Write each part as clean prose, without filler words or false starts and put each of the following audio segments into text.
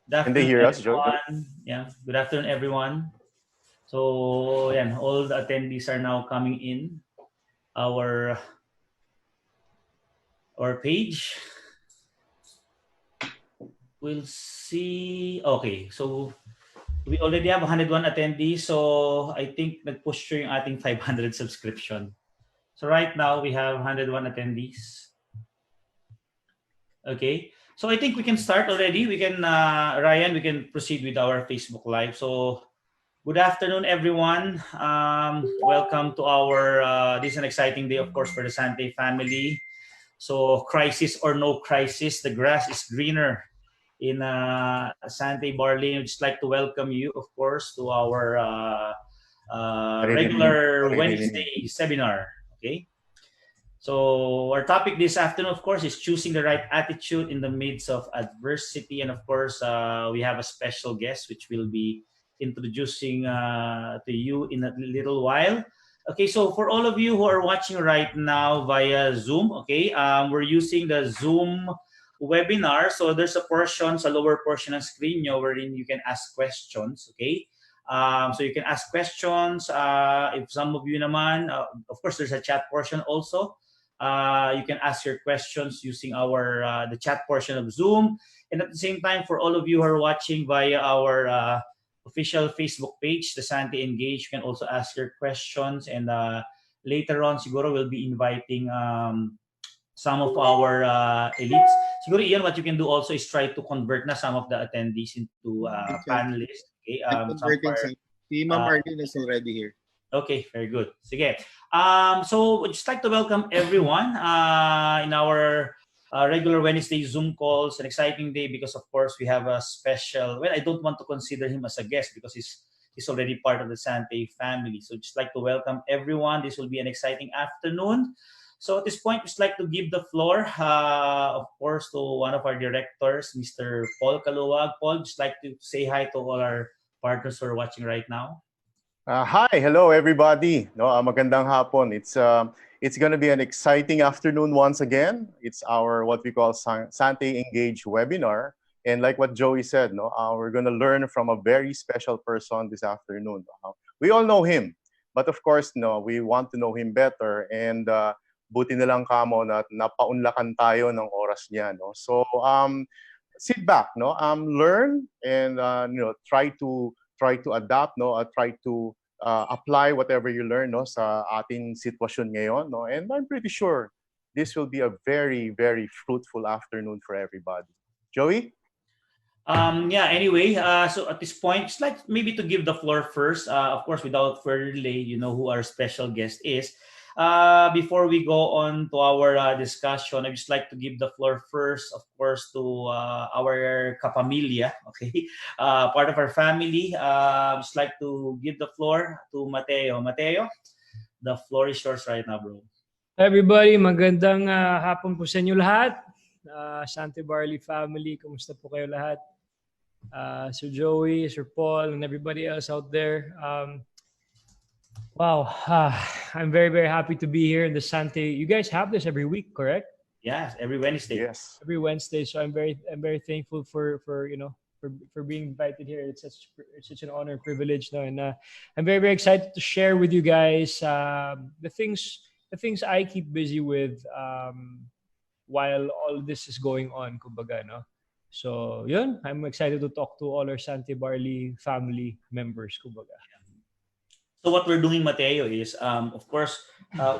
Good Can they afternoon, hear us, Joey? everyone. Yeah, good afternoon, everyone. So, yan, all the attendees are now coming in our our page. We'll see. Okay, so we already have 101 attendees. So, I think nag-push through yung ating 500 subscription. So, right now, we have 101 attendees. Okay. So, I think we can start already. We can, Ryan, we can proceed with our Facebook Live. So, good afternoon, everyone. Welcome to our, this is an exciting day, of course, for the Sante family. So, crisis or no crisis, the grass is greener in Sante Barley. I'd just like to welcome you, of course, to our regular Wednesday seminar. Okay. So our topic this afternoon, of course, is choosing the right attitude in the midst of adversity. And of course, we have a special guest which will be introducing to you in a little while. Okay, so for all of you who are watching right now via Zoom, okay, we're using the Zoom webinar. So there's a portion, a lower portion of screen nyo wherein you can ask questions, okay? So you can ask questions. If some of you naman, of course, there's a chat portion also. You can ask your questions using our the chat portion of Zoom, and at the same time, for all of you who are watching via our official Facebook page, the Sante Engage, you can also ask your questions. And later on, siguro we'll be inviting some of our elites. Siguro, Ian, what you can do also is try to convert na some of the attendees into panelists. Okay, some of our, si Ma'am Arlene is already here. Okay, very good. Sige. So we'd just like to welcome everyone in our regular Wednesday Zoom calls. An exciting day because, of course, we have a special. Well, I don't want to consider him as a guest because he's already part of the Sante family. So just like to welcome everyone. This will be an exciting afternoon. So at this point, just like to give the floor, of course, to one of our directors, Mr. Paul Kaluwag. Paul, just like to say hi to all our partners who are watching right now. Hi, hello everybody. No, magandang hapon. It's going to be an exciting afternoon once again. It's our what we call Sante Engage webinar, and like what Joey said, no, we're going to learn from a very special person this afternoon. We all know him, but of course, no, we want to know him better. And buti na lang kamo na napaunlakan tayo ng oras niya, no. So sit back, no, learn and try to adapt, no, try to apply whatever you learn, no, sa ating sitwasyon ngayon, no, and I'm pretty sure this will be a very, very fruitful afternoon for everybody. Joey? Yeah, anyway, so at this point, just like maybe to give the floor first, of course, without further delay, you know who our special guest is. Before we go on to our discussion, I'd just like to give the floor first, of course, to our kapamilya, okay, part of our family. Just like to give the floor to Matteo. Matteo, the floor is yours right now, bro. Hi everybody, magandang hapon po sa inyo lahat. Sante Barley family, kumusta po kayo lahat? Sir Joey, Sir Paul, and everybody else out there. Wow, I'm very, very happy to be here in the Sante. You guys have this every week, correct? Yes, every Wednesday. Yes. Every Wednesday. So I'm very thankful for being invited here. It's such an honor and privilege, no? And I'm very, very excited to share with you guys the things I keep busy with while all this is going on, kumbaga, no? So, yun, I'm excited to talk to all our Sante Barley family members, kumbaga. So what we're doing, Matteo, is of course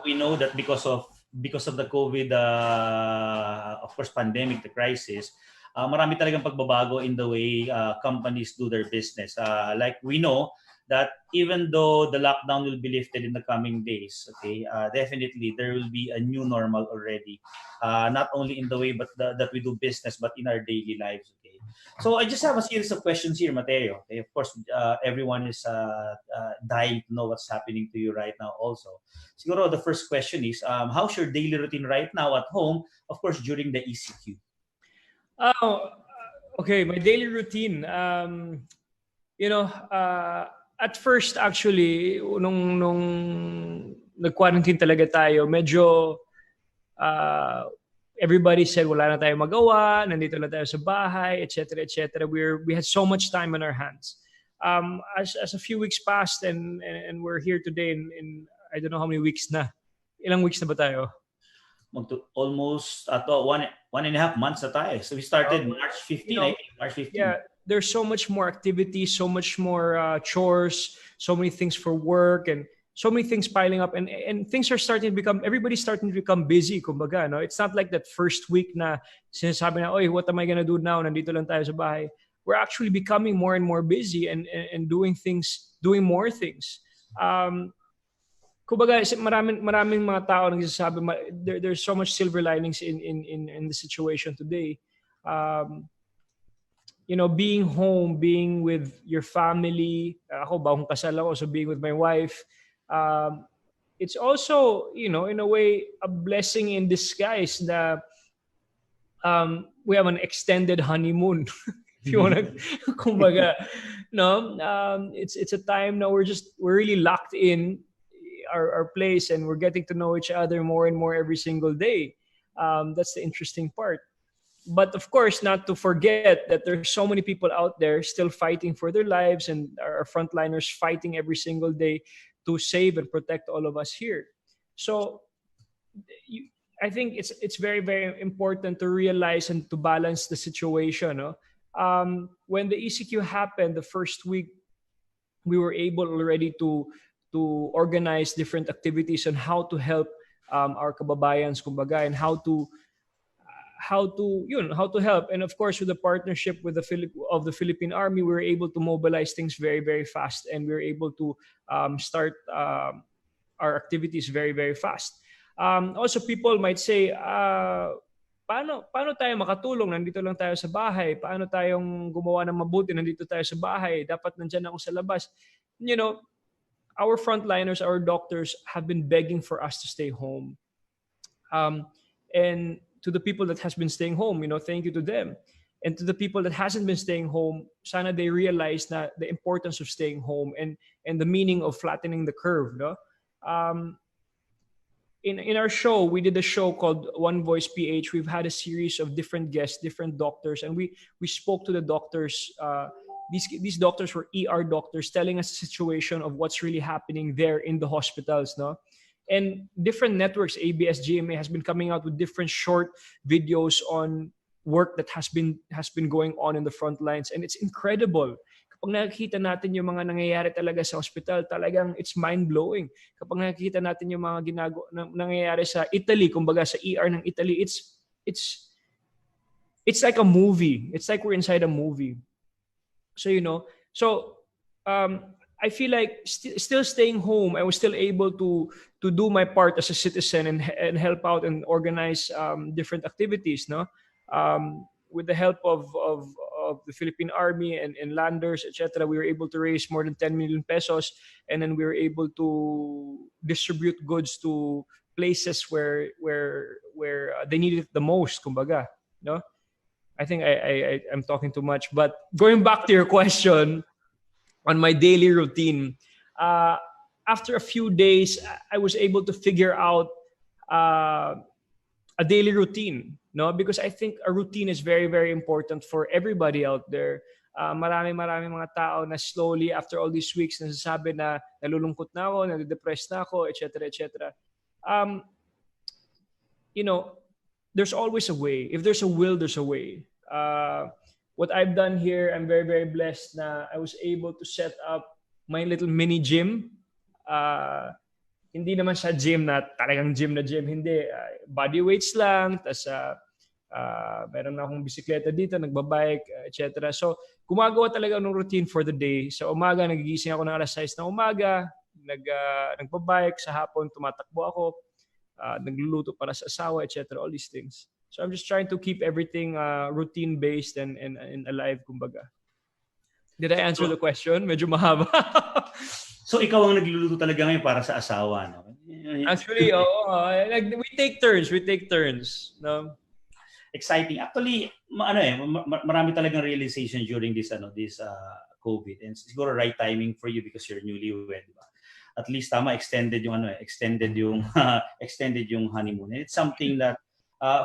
we know that because of the COVID, of course, pandemic, the crisis, marami talagang pagbabago in the way companies do their business. Like we know that even though the lockdown will be lifted in the coming days, okay, definitely there will be a new normal already, not only in the way that we do business, but in our daily lives. Okay, so I just have a series of questions here, Matteo. Okay, of course, everyone is dying to know what's happening to you right now. Also, siguro the first question is, how's your daily routine right now at home? Of course, during the ECQ. Okay, my daily routine. At first, actually, nung nag-quarantine talaga tayo, medyo everybody said wala na tayo magawa, nandito na tayo sa bahay, etc., etc. We had so much time on our hands. As a few weeks passed and we're here today in I don't know how many weeks na. Ilang weeks na ba tayo? Almost one and a half months na tayo. So we started March 15, I think. March 15. Yeah, there's so much more activity, so much more chores, so many things for work, and so many things piling up, and things are starting to become, everybody's starting to become busy, kumbaga, no? It's not like that first week na sinasabi na, oy, what am I gonna do now? Nandito lang tayo sa bahay. We're actually becoming more and more busy and doing more things. Kumbaga, maraming mga tao nagsasabi, there's so much silver linings in the situation today. Being home, being with your family. Ako, bagong kasal ako, so being with my wife. It's also, in a way, a blessing in disguise that we have an extended honeymoon. If you want to, kumbaga, no, it's a time now we're really locked in our place, and we're getting to know each other more and more every single day. That's the interesting part. But of course, not to forget that there's so many people out there still fighting for their lives, and our frontliners fighting every single day to save and protect all of us here. So I think it's very, very important to realize and to balance the situation. No? When the ECQ happened the first week, we were able already to organize different activities on how to help our kababayans, kumbaga, and how to help. And of course, with the partnership with the Philippine Army, we were able to mobilize things very, very fast, and we were able to start our activities very, very fast. Also, people might say, paano tayo makatulong? Nandito lang tayo sa bahay. Paano tayong gumawa ng mabuti? Nandito tayo sa bahay. Dapat nandyan ako sa labas. Our frontliners, our doctors have been begging for us to stay home. And to the people that has been staying home, thank you to them. And to the people that hasn't been staying home, sana they realize that the importance of staying home and the meaning of flattening the curve. No? In our show, we did a show called One Voice PH. We've had a series of different guests, different doctors, and we spoke to the doctors. These doctors were ER doctors telling us the situation of what's really happening there in the hospitals. No? And different networks, ABS, GMA, has been coming out with different short videos on work that has been going on in the front lines, and it's incredible. Kapag nakikita natin yung mga nangyayari talaga sa hospital, talagang it's mind-blowing. Kapag nakikita natin yung mga nangyayari sa Italy, kumbaga sa ER ng Italy, it's like a movie. It's like we're inside a movie. So I feel like still staying home, I was still able to do my part as a citizen and help out and organize different activities. No, with the help of the Philippine Army and landers, etc., we were able to raise more than 10 million pesos, and then we were able to distribute goods to places where they needed it the most. Kumbaga, no. I think I'm talking too much, but going back to your question on my daily routine, after a few days, I was able to figure out a daily routine, no? Because I think a routine is very, very important for everybody out there. Marami mga tao na slowly after all these weeks nasasabi na nalulungkot na ako, nade-depressed na ako, etc., etc. There's always a way. If there's a will, there's a way. What I've done here, I'm very, very blessed na I was able to set up my little mini gym. Hindi naman siya gym na talagang gym na gym. Hindi. Body weights lang. Tapos meron na akong bisikleta dito, nagbabike, etc. So, gumagawa talaga ng routine for the day. Sa umaga, nagigising ako ng alas 6 ng umaga. Nagbabike. Sa hapon, tumatakbo ako. Nagluluto para sa asawa, etc. All these things. So I'm just trying to keep everything routine-based and alive, kumbaga. Did I answer the question? Medyo mahaba. So ikaw ang nagluluto talaga ngayon para sa asawa, no? Actually, we take turns. No? Exciting. Actually, marami talagang realization during this COVID, and siguro right timing for you because you're newlywed, diba? At least extended yung extended yung honeymoon. And it's something that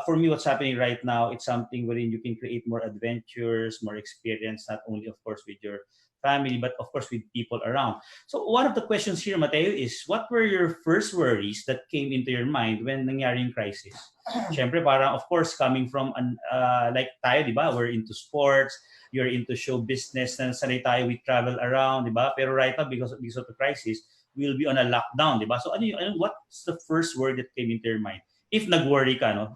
for me, what's happening right now, it's something wherein you can create more adventures, more experience, not only, of course, with your family, but of course with people around. So one of the questions here, Matteo, is what were your first worries that came into your mind when nangyari yung crisis? Siyempre, parang, of course, coming from, like tayo, di ba? We're into sports, you're into show business, na sanay tayo, we travel around, di ba? Pero right now, because of the crisis, we'll be on a lockdown, di ba? So what's the first word that came into your mind? If nag-worry ka, no?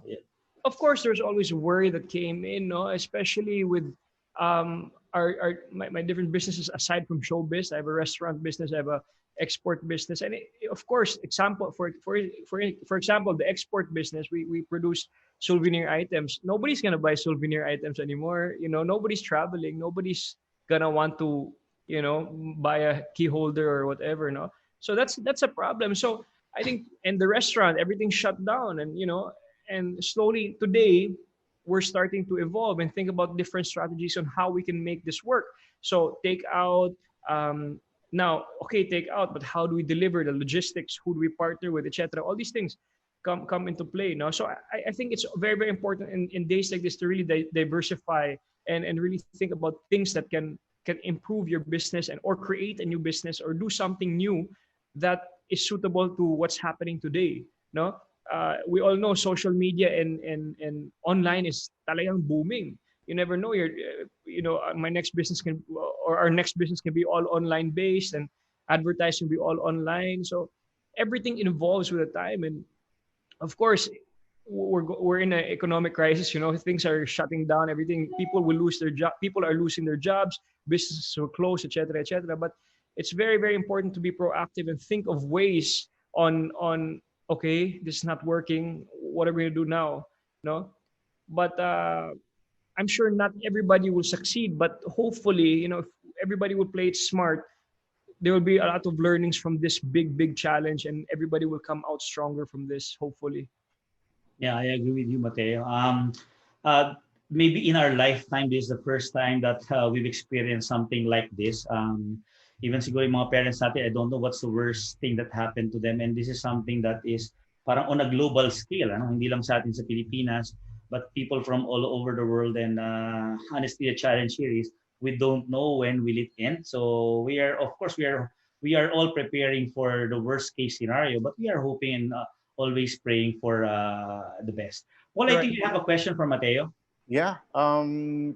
Of course, there's always a worry that came in, no? Especially with my different businesses aside from showbiz. I have a restaurant business, I have a export business, and of course, for example, the export business, we produce souvenir items. Nobody's gonna buy souvenir items anymore. Nobody's traveling. Nobody's gonna want to buy a key holder or whatever. No, so that's a problem. So I think, and the restaurant, everything shut down, and slowly today we're starting to evolve and think about different strategies on how we can make this work. So take out, now, okay, take out, but how do we deliver the logistics? Who do we partner with, etc.? All these things come into play now. So I think it's very, very important in days like this to really diversify and really think about things that can improve your business and or create a new business or do something new that is suitable to what's happening today. No, we all know social media and online is talagang booming. You never know. My next business can, or our next business can be all online based, and advertising will be all online. So everything evolves with the time, and of course, we're in an economic crisis. Things are shutting down. Everything, people will lose their job. People are losing their jobs. Businesses will close, etc., etc. But it's very, very important to be proactive and think of ways on okay, this is not working. What are we gonna do now? No, but I'm sure not everybody will succeed. But hopefully, if everybody will play it smart, there will be a lot of learnings from this big, big challenge, and everybody will come out stronger from this. Hopefully. Yeah, I agree with you, Mateo. Uh, Maybe in our lifetime, this is the first time that we've experienced something like this. Even siguro yung mga parents natin, I don't know what's the worst thing that happened to them. And this is something that is parang on a global scale. Hindi lang sa atin sa Pilipinas, but people from all over the world. And honestly, the challenge here is we don't know when will it end. So of course, we are all preparing for the worst case scenario, but we are hoping and always praying for the best. Well, I think you have a question for Matteo. Yeah.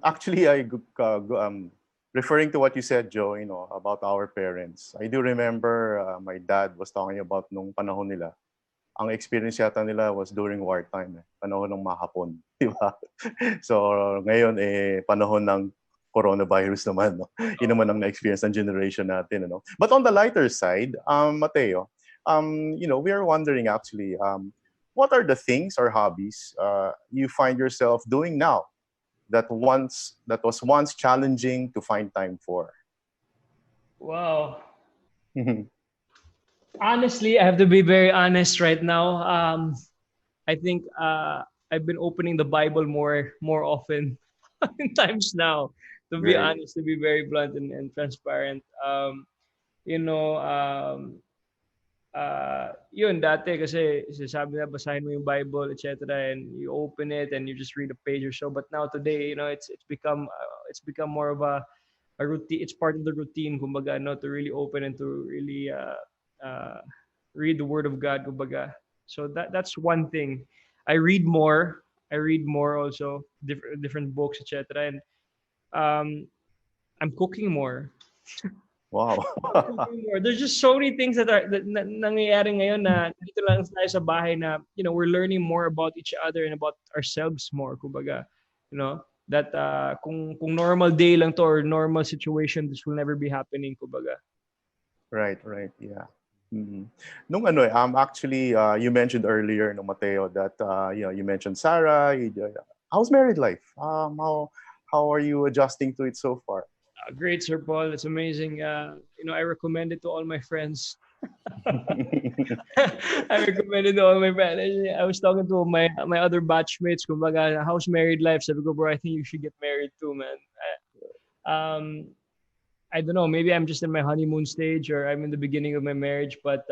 Actually, referring to what you said, Joe, about our parents. I do remember my dad was talking about nung panahon nila. Ang experience yata nila was during wartime, panahon ng mga Hapon, di ba? So ngayon panahon ng coronavirus naman, no? Yun naman ang na-experience ng generation natin, no? But on the lighter side, Matteo, we are wondering actually, what are the things or hobbies you find yourself doing now that was once challenging to find time for? Wow. Honestly, I have to be very honest right now. I think I've been opening the Bible more often in times now. To be honest, to be very blunt and transparent. Yun dati kasi sabi na basahin mo yung Bible, etc., and you open it and you just read a page or so. But now today, it's become more of a routine. It's part of the routine, kumbaga, to really open and to really read the Word of God, kumbaga. So that's one thing. I read more also, different books, etc., and I'm cooking more. Wow. There's just so many things that nangyayari ngayon na dito lang tayo sa bahay na, we're learning more about each other and about ourselves more, kumbaga. That kung normal day lang to or normal situation, this will never be happening, kumbaga. Right, yeah. Mm-hmm. Actually, you mentioned earlier, Mateo, that you mentioned Sarah. How's married life? How are you adjusting to it so far? Great, Sir Paul. It's amazing. I recommend it to all my friends. I recommend it to all my friends. I was talking to my other batchmates, kumbaga, how's married life? Sabi ko, bro, I think you should get married too, man. I don't know. Maybe I'm just in my honeymoon stage or I'm in the beginning of my marriage, but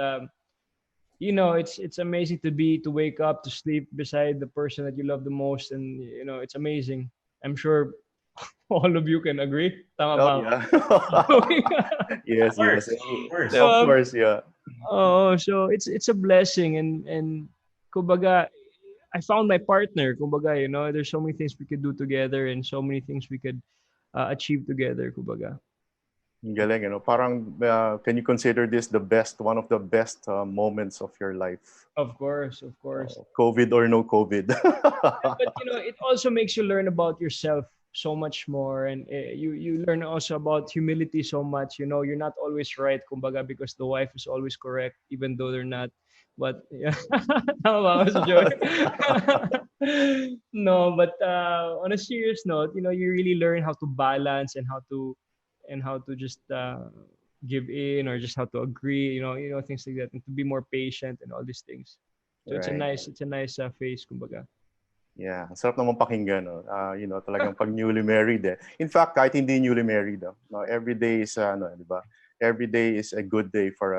it's amazing to wake up, to sleep beside the person that you love the most, and it's amazing. I'm sure all of you can agree. Tama Oh ba ako? yeah. Of Yes, course, yes. of course. Of Diba? course, yeah. Oh, so it's a blessing, and kumbaga, I found my partner. Kumbaga, there's so many things we could do together, and so many things we could achieve together. Kumbaga. Ang galing, Parang, can you consider this one of the best moments of your life? Of course, of course. COVID or no COVID. But it also makes you learn about yourself so much more, and you learn also about humility so much. You're not always right, kumbaga, because the wife is always correct, even though they're not. But yeah, tama ba ako, si Joy? No, but on a serious note, you really learn how to balance and how to just give in, or just how to agree, things like that, and to be more patient and all these things. So Right. it's a nice phase, kumbaga. Yeah, ang sarap naman pakinggan, no? Talagang pag newly married eh. In fact, kahit hindi newly married, no, every day is di ba? Every day is a good day for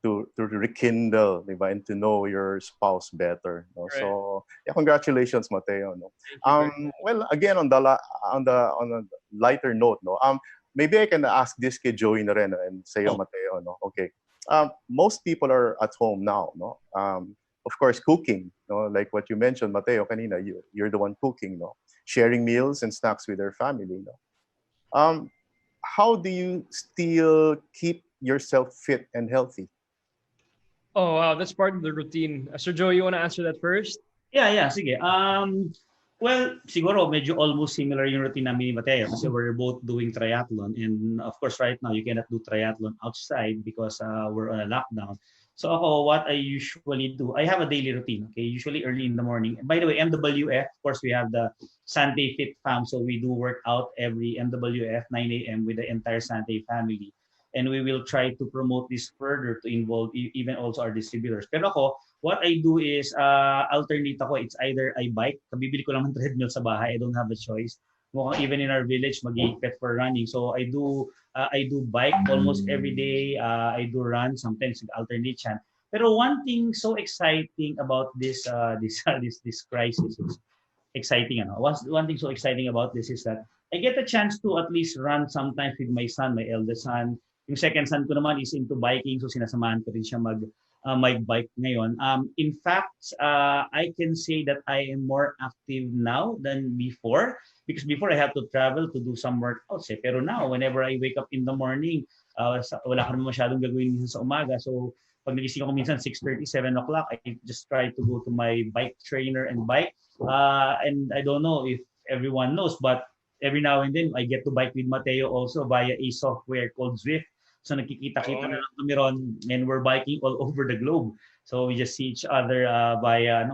to rekindle, di ba? And to know your spouse better, no? Right. So, yeah, congratulations, Matteo, no. Thank you very much. Well, again on a lighter note, no. Maybe I can ask this kay Joey na rin, no, and sa'yo, Oh. Matteo, no. Okay. Most people are at home now, no. Of course, cooking, like what you mentioned, Matteo, kanina, you're the one cooking, no? Sharing meals and snacks with their family, no? How do you still keep yourself fit and healthy? Oh wow, that's part of the routine. Sir Joe, you want to answer that first? Yeah, sige. Well, siguro medyo almost similar yung routine namin ni Mateo kasi we're both doing triathlon, and of course right now you cannot do triathlon outside because we're on a lockdown. So ako, what I usually do, I have a daily routine, okay? Usually early in the morning. By the way, MWF, of course, we have the Sunday Fit Fam, so we do work out every MWF 9 a.m. with the entire Sunday family. And we will try to promote this further to involve even also our distributors. Pero ako, what I do is alternate ako. It's either I bike, kabibili ko lang ng treadmill sa bahay. I don't have a choice. Mukhang even in our village, mag-iipit for running. So I do bike almost every day. I do run, sometimes alternate yan. Pero one thing so exciting about this crisis is exciting. One thing so exciting about this is that I get a chance to at least run sometimes with my son, my eldest son. Yung second son ko naman is into biking, so sinasamahan ko rin siya my bike ngayon. In fact, I can say that I am more active now than before, because before I have to travel to do some workouts. Pero now, whenever I wake up in the morning, wala ka naman masyadong gagawin minsan sa umaga. So pag nagising ako minsan 6:30, 7 o'clock, I just try to go to my bike trainer and bike. And I don't know if everyone knows, but every now and then I get to bike with Matteo also via a software called Zwift. So nakikita-kita na lang kami ron, and we're biking all over the globe. So we just see each other via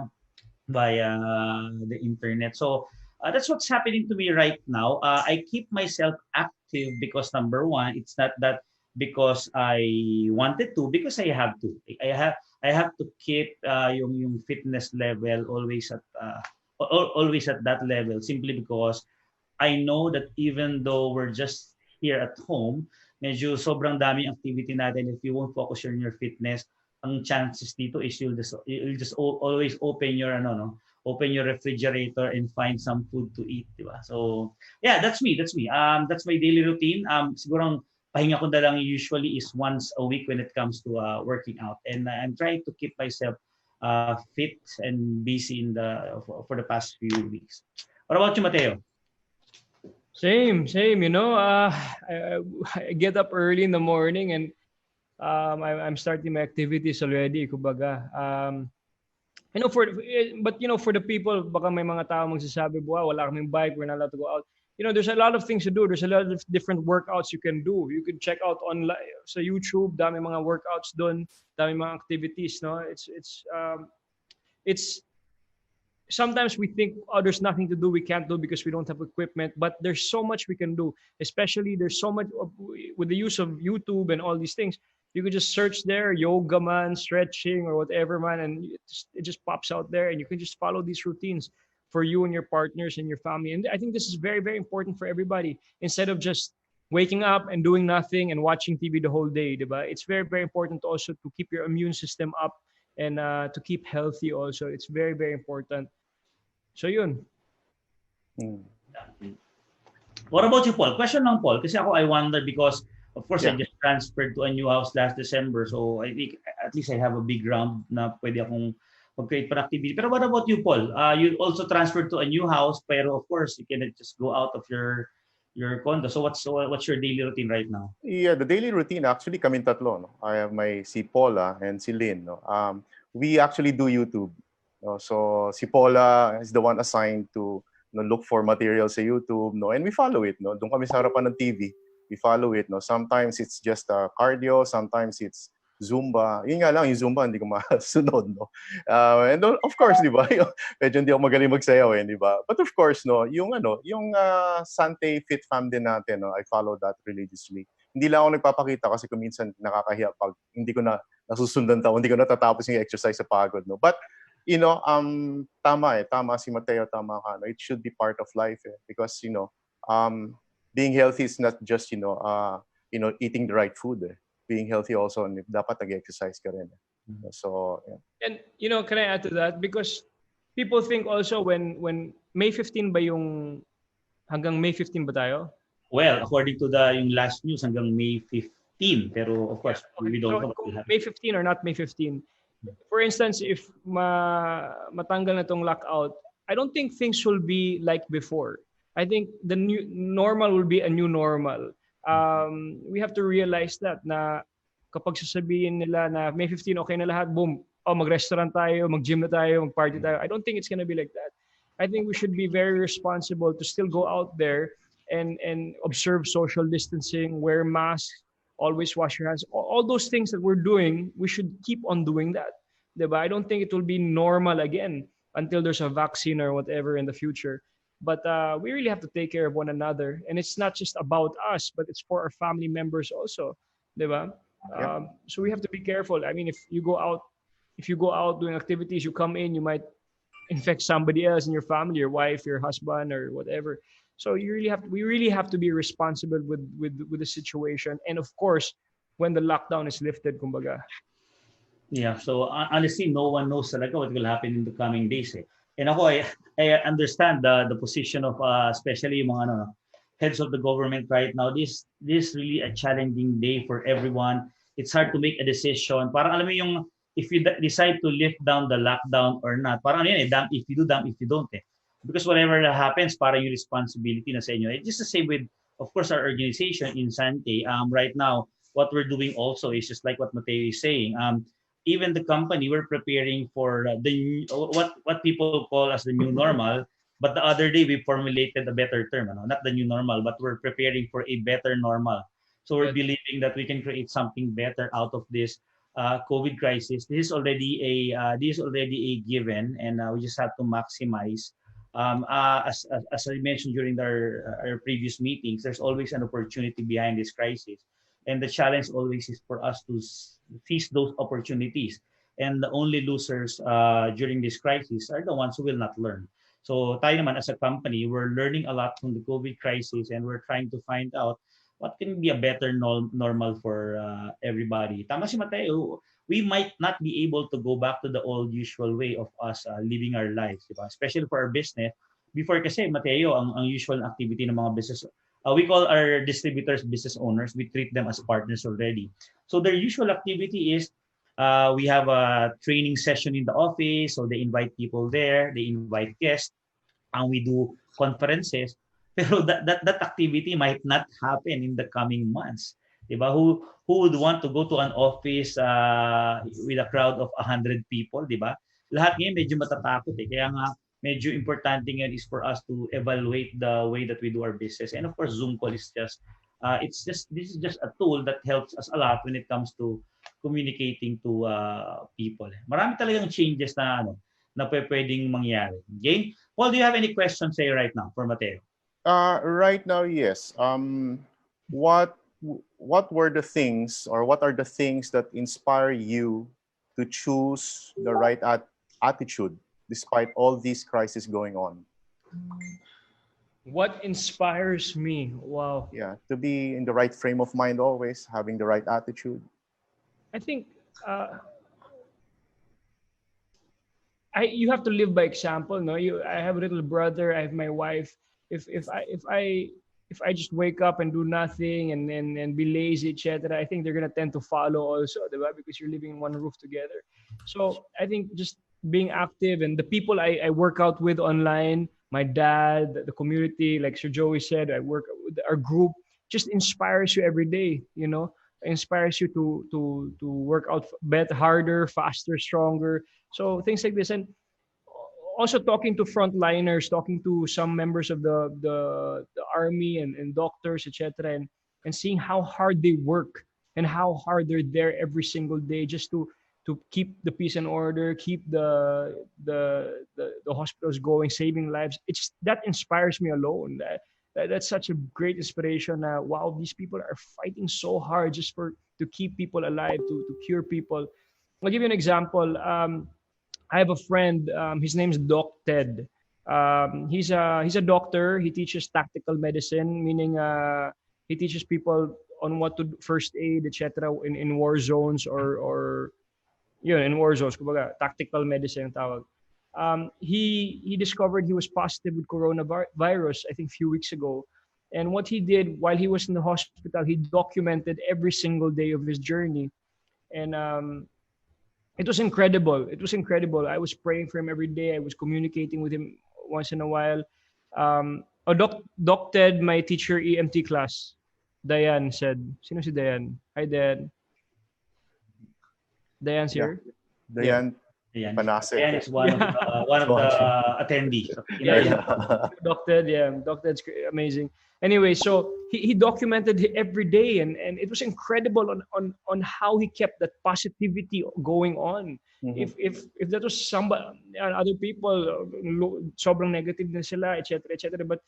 the internet. So that's what's happening to me right now. I keep myself active because number one, it's not that because I wanted to, because I have to. I have to keep yung fitness level always at that level, simply because I know that even though we're just here at home, medyo sobrang daming activity natin. If you won't focus on your fitness, ang chances dito is you'll just always open your open your refrigerator and find some food to eat, di ba? So, yeah, that's me. That's my daily routine. Siguro ang pahinga ko na lang usually is once a week when it comes to working out. And I'm trying to keep myself fit and busy for the past few weeks. What about you, Mateo? Same. I get up early in the morning, and I'm starting my activities already, kumbaga. For the people, baka may mga tao magsasabi, wala kaming bike, we're not allowed to go out. There's a lot of things to do. There's a lot of different workouts you can do. You can check out online sa YouTube, dami mga workouts doon, dami mga activities, no? It's sometimes we think, there's nothing to do, we can't do because we don't have equipment, but there's so much we can do. Especially there's so much with the use of YouTube and all these things. You could just search there, yoga man, stretching or whatever man, and it just pops out there, and you can just follow these routines for you and your partners and your family. And I think this is very, very important for everybody. Instead of just waking up and doing nothing and watching TV the whole day, diba? It's very, very important also to keep your immune system up and to keep healthy also. It's very, very important. So yun. Mm. What about you, Paul? Question lang, Paul. Kasi ako, I wonder because, of course, I Yeah. just transferred to a new house last December. So I think at least I have a big ground na pwede akong mag-create para activity. Pero what about you, Paul? You also transferred to a new house, pero of course, you cannot just go out of your condo. So what's your daily routine right now? Yeah, the daily routine actually kaming tatlo, no? I have my si Paula and si Lynn, no? We actually do YouTube. No? So si Paula is the one assigned to look for materials sa YouTube, no? And we follow it, no? Doon kami sa harapan ng TV. We follow it, no? Sometimes it's just cardio, sometimes it's Zumba. Yun nga lang, yung Zumba hindi ko masunod, no? And of course, di ba? Medyo hindi ako magaling magsayaw, di ba? But of course, no, yung Sante Fit Fam din natin, no? I follow that religiously. Hindi lang ako nagpapakita kasi kung minsan nakakahiya pag hindi ko na nasusundan hindi ko natatapos yung exercise sa pagod, no? But tama si Matteo, tama ka, no? It should be part of life, because being healthy is not just eating the right food. Being healthy also, dapat nag-exercise ka rin. So yeah. And can I add to that? Because people think also when May 15 ba yung hanggang May 15 ba tayo? Well, according to yung last news, hanggang May 15. Pero of course, we don't know. Kung May 15 or not May 15. For instance, if matanggal na tong lockout, I don't think things will be like before. I think the new normal will be a new normal. We have to realize that na kapag sasabihin nila na May 15 okay na lahat, boom, mag-restaurant tayo, mag-gym na tayo, mag-party tayo. I don't think it's gonna be like that. I think we should be very responsible to still go out there and observe social distancing, wear masks, always wash your hands. All those things that we're doing, we should keep on doing that. Diba? I don't think it will be normal again until there's a vaccine or whatever in the future. But we really have to take care of one another. And it's not just about us, but it's for our family members also. Diba? Yeah. So we have to be careful. I mean, if you go out doing activities, you come in, you might infect somebody else in your family, your wife, your husband, or whatever. So we really have to be responsible with the situation. And of course, when the lockdown is lifted, kumbaga. Yeah, so honestly, no one knows talaga what will happen in the coming days. And ako, I understand the position of especially yung mga heads of the government right now. This really a challenging day for everyone. It's hard to make a decision. Parang alam mo yung if you decide to lift down the lockdown or not. Parang ano yan damn if you do, damn if you don't. Because whatever happens, parang yung responsibility na sa inyo. It's just the same with, of course, our organization in Sante. Right now, what we're doing also is just like what Matteo is saying. Even the company, we're preparing for what people call as the new normal. But the other day, we formulated a better term. Not the new normal, but we're preparing for a better normal. So we're believing that we can create something better out of this COVID crisis. This is already a given, and we just have to maximize. As I mentioned during our previous meetings, there's always an opportunity behind this crisis, and the challenge always is for us to seize those opportunities. And the only losers during this crisis are the ones who will not learn. So tayo naman as a company, we're learning a lot from the COVID crisis, and we're trying to find out what can be a better normal for everybody. Tama si Matteo, we might not be able to go back to the old usual way of us living our lives, diba? Especially for our business. Before kasi, Matteo, ang usual activity ng mga business, we call our distributors business owners. We treat them as partners already. So their usual activity is we have a training session in the office, so they invite people there, they invite guests, and we do conferences. Pero that activity might not happen in the coming months. Diba? Who would want to go to an office with a crowd of 100 people, diba? Lahat ngayon medyo matatakot Kaya nga medyo importante ngayon is for us to evaluate the way that we do our business. And of course, Zoom call is just this is just a tool that helps us a lot when it comes to communicating to people. Marami talagang changes na pwedeng mangyari. Okay? Paul, do you have any questions say right now for Matteo? Right now, yes. What were the things, or what are the things that inspire you to choose the right attitude despite all these crises going on? What inspires me? Wow. Yeah, to be in the right frame of mind, always having the right attitude. I think, uh, you have to live by example. No, I have a little brother. I have my wife. If I just wake up and do nothing and be lazy, etc., I think they're gonna tend to follow also, diba? Because you're living in one roof together. So I think just being active and the people I work out with online, my dad, the community, like Sir Joey said, I work with our group, just inspires you every day. Inspires you to work out better, harder, faster, stronger. So things like this, and also talking to frontliners, talking to some members of the army and doctors, etc., and seeing how hard they work and how hard they're there every single day just to keep the peace and order, keep the hospitals going, saving lives. It's that inspires me alone. That's such a great inspiration. Wow, these people are fighting so hard just for to keep people alive, to cure people. I'll give you an example. I have a friend. His name's Doc Ted. He's a doctor. He teaches tactical medicine, meaning he teaches people on what to first aid, etc. In war zones or in war zones. Kumbaga, tactical medicine ang tawag. He discovered he was positive with coronavirus, I think, a few weeks ago. And what he did while he was in the hospital, he documented every single day of his journey. And it was incredible. It was incredible. I was praying for him every day. I was communicating with him once in a while. Doc Ted, my teacher EMT class, Diane said, sino si Diane? Hi, Diane. Diane's here. Diane Ayan. Panase. Ayan is one of the attendees. Doc Ted, Doc Ted's amazing. Anyway, so he documented every day, and it was incredible on how he kept that positivity going on. Mhm. If that was somebody, other people, sobrang negative na sila, etc. But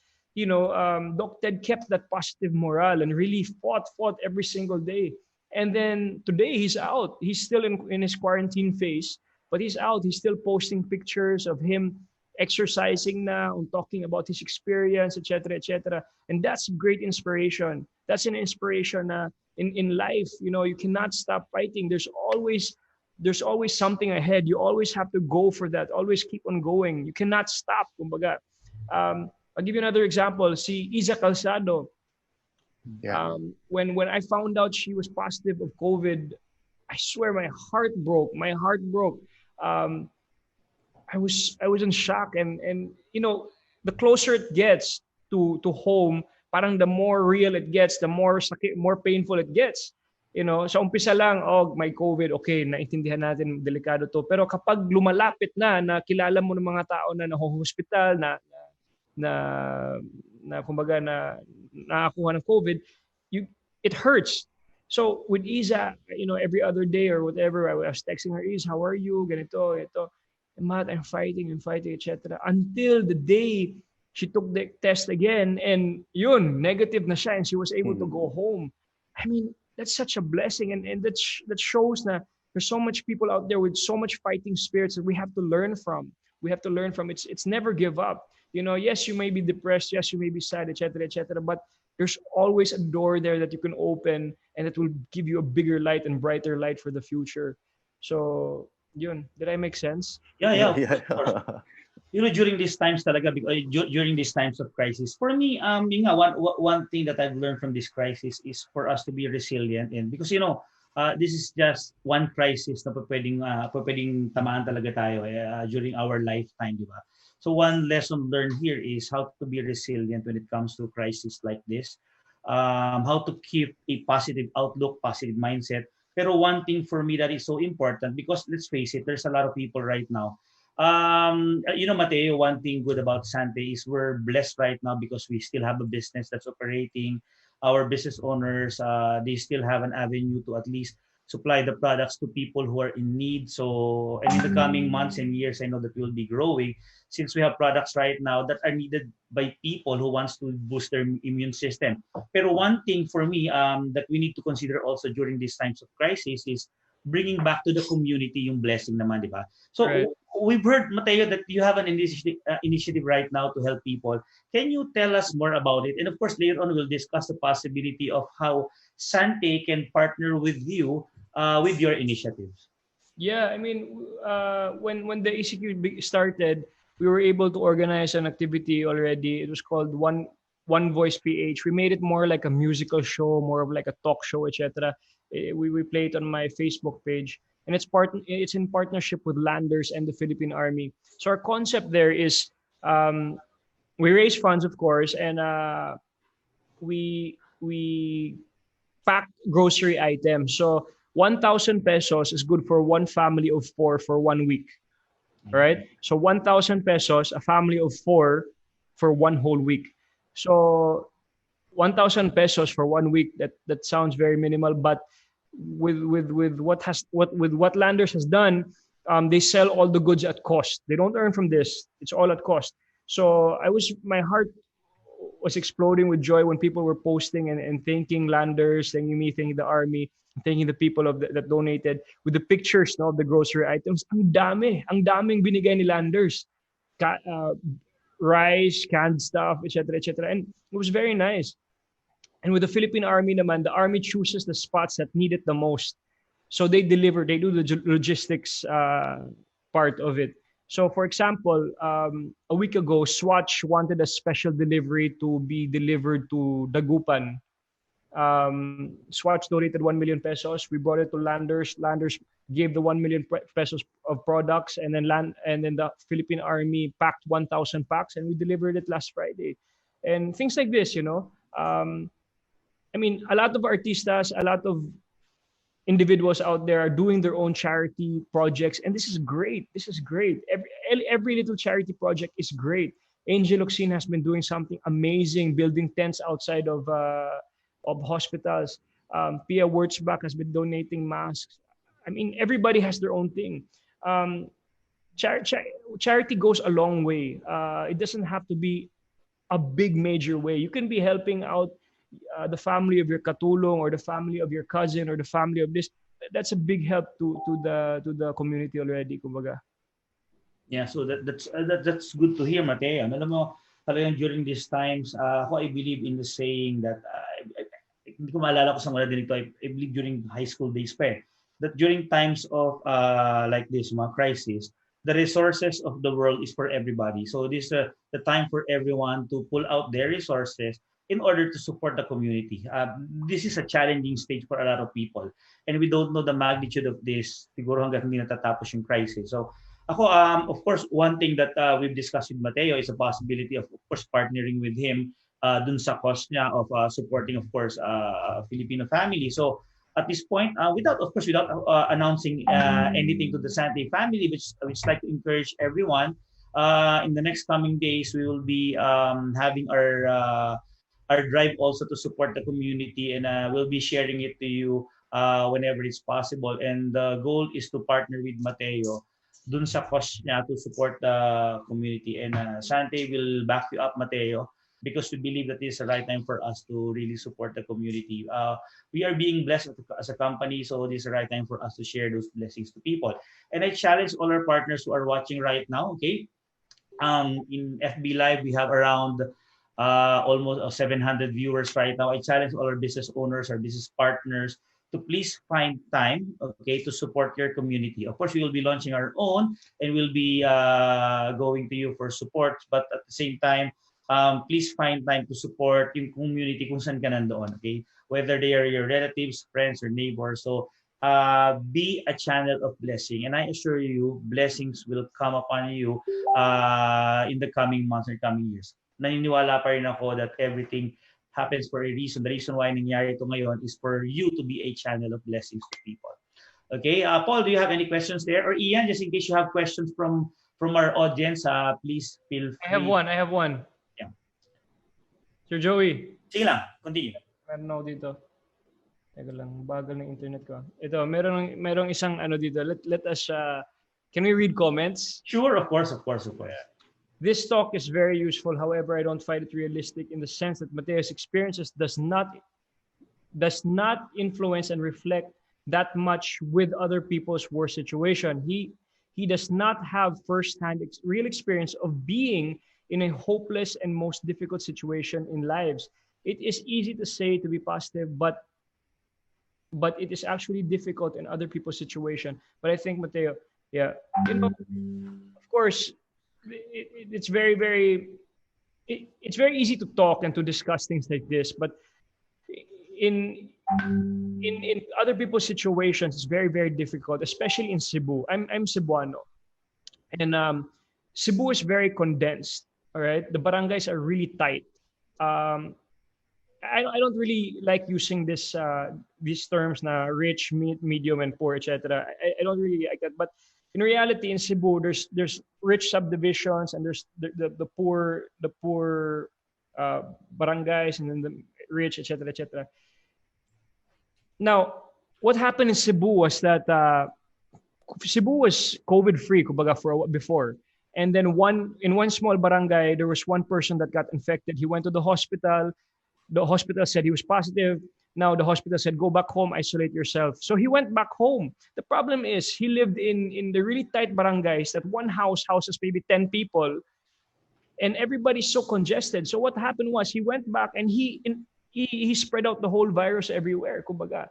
Doc Ted kept that positive morale and really fought every single day. And then today he's out. He's still in his quarantine phase, but he's out. He's still posting pictures of him exercising now, talking about his experience, etc. And that's great inspiration. That's an inspiration in life. You cannot stop fighting. There's always something ahead. You always have to go for that. Always keep on going. You cannot stop. Kumbaga. I'll give you another example. Si Isa Calzado. Yeah. When I found out she was positive of COVID, I swear my heart broke. My heart broke. I was in shock, and the closer it gets to home, parang the more real it gets, the more sakit, more painful it gets. Sa umpisa lang, oh, may COVID, okay, naintindihan natin, delikado to. Pero kapag lumalapit na kilala mo ng mga tao na hospital na kumbaga na nakakuha ng COVID, it hurts. So with Isa, every other day or whatever, I was texting her, Isa, how are you? Ganito. Matt, I'm fighting, etc. Until the day she took the test again, and negative na siya, and she was able to go home. I mean, that's such a blessing, and that shows that there's so much people out there with so much fighting spirits that we have to learn from. We have to learn from. It's never give up. Yes, you may be depressed, yes, you may be sad, etc. But there's always a door there that you can open, and it will give you a bigger light and brighter light for the future. So, did I make sense? Yeah. During these times talaga, during these times of crisis, for me, one thing that I've learned from this crisis is for us to be resilient, and because this is just one crisis na pwedeng tamaan talaga tayo during our lifetime, di ba? So one lesson learned here is how to be resilient when it comes to crisis like this. How to keep a positive outlook, positive mindset. Pero one thing for me that is so important, because let's face it, there's a lot of people right now. Matteo, one thing good about Sante is we're blessed right now because we still have a business that's operating. Our business owners, they still have an avenue to at least supply the products to people who are in need. So, and in the coming months and years, I know that we'll be growing since we have products right now that are needed by people who wants to boost their immune system. Pero one thing for me that we need to consider also during these times of crisis is bringing back to the community yung blessing naman, di ba? So, right. We've heard, Matteo, that you have an initiative right now to help people. Can you tell us more about it? And of course, later on, we'll discuss the possibility of how Sante can partner with you with your initiatives. Yeah, I mean, when the ECQ started, we were able to organize an activity already. It was called One Voice PH. We made it more like a musical show, more of like a talk show, etc. We play it on my Facebook page, and it's in partnership with Landers and the Philippine Army. So our concept there is um, we raise funds, of course, and we pack grocery items. So 1,000 pesos is good for one family of four for 1 week. Right? So 1,000 pesos, a family of four for one whole week. So 1,000 pesos for 1 week, that sounds very minimal, but with what Landers has done, they sell all the goods at cost. They don't earn from this. It's all at cost. So my heart was exploding with joy when people were posting and thanking Landers, thanking me, thanking the army, thanking the people that donated with the pictures, no, of the grocery items. Ang daming binigay ni Landers. Rice, canned stuff, etc., etc. And it was very nice. And with the Philippine Army naman, the Army chooses the spots that need it the most. So they deliver, they do the logistics part of it. So for example, a week ago, Swatch wanted a special delivery to be delivered to Dagupan. Swatch donated 1 million pesos. We brought it to Landers. Landers gave the 1 million pesos of products, and then the Philippine Army packed 1,000 packs, and we delivered it last Friday. And things like this, I mean, a lot of artistas, a lot of individuals out there are doing their own charity projects, and this is great. This is great. Every little charity project is great. Angel Oxin has been doing something amazing, building tents outside of hospitals. Pia Wurzbach has been donating masks. I mean, everybody has their own thing. Um, Charity goes a long way. It doesn't have to be a big major way. You can be helping out the family of your katulong or the family of your cousin or the family of this. That's a big help to the community already, kumbaga. Yeah, so that's good to hear, Matteo. Alam mo, talagang during these times, ako I believe in the saying that hindi ko maalala ko sa mga dinig to, I believe during high school days pa that during times of like this, mga crisis, the resources of the world is for everybody. So this is the time for everyone to pull out their resources in order to support the community. This is a challenging stage for a lot of people. And we don't know the magnitude of this siguro hanggang hindi natatapos yung crisis. So ako, of course, one thing that we've discussed with Matteo is a possibility of course, partnering with him dun sa cost niya of supporting, of course, Filipino family. So at this point, without announcing anything to the Sante family, which like to encourage everyone, in the next coming days, we will be having our drive also to support the community, and we'll be sharing it to you whenever it's possible. And the goal is to partner with Matteo dun sa cost niya to support the community. And Sante will back you up, Matteo, because we believe that this is the right time for us to really support the community. We are being blessed as a company, so this is the right time for us to share those blessings to people. And I challenge all our partners who are watching right now, okay? In FB Live, we have around almost 700 viewers right now. I challenge all our business owners, our business partners, to please find time, okay, to support your community. Of course, we will be launching our own, and we'll be going to you for support. But at the same time, please find time to support yung community kung saan ka nandoon, okay? Whether they are your relatives, friends, or neighbors. So be a channel of blessing. And I assure you, blessings will come upon you in the coming months or coming years. Naniniwala pa rin ako that everything happens for a reason. The reason why nangyari ito ngayon is for you to be a channel of blessings to people. Okay, Paul, do you have any questions there? Or Ian, just in case you have questions from our audience, please feel free. I have one. Yeah. Sir Joey. Sige lang, continue. Meron ako dito. Teka lang, bagal ng internet ko. Ito, merong isang ano dito. Let us, can we read comments? Sure, of course. This talk is very useful. However, I don't find it realistic in the sense that Mateo's experiences does not influence and reflect that much with other people's worst situation. He does not have first-hand real experience of being in a hopeless and most difficult situation in lives. It is easy to say to be positive, but but it is actually difficult in other people's situation. But I think, Matteo, yeah, you know, of course, it's it's very easy to talk and to discuss things like this, but in in other people's situations, it's very difficult, especially in Cebu. I'm Cebuano, and Cebu is very condensed. All right, the barangays are really tight. Um, I don't really like using these terms na rich, medium, and poor, etc. I don't really like that. But in reality, in Cebu, there's rich subdivisions and there's the poor barangays and then the rich, etc. etc. Now, what happened in Cebu was that Cebu was COVID free, kumbaga, before. And then in one small barangay, there was one person that got infected. He went to the hospital. The hospital said he was positive. Now the hospital said, go back home, isolate yourself. So he went back home. The problem is he lived in the really tight barangays that one house houses maybe 10 people, and everybody's so congested. So what happened was he went back and he spread out the whole virus everywhere, kumbaga.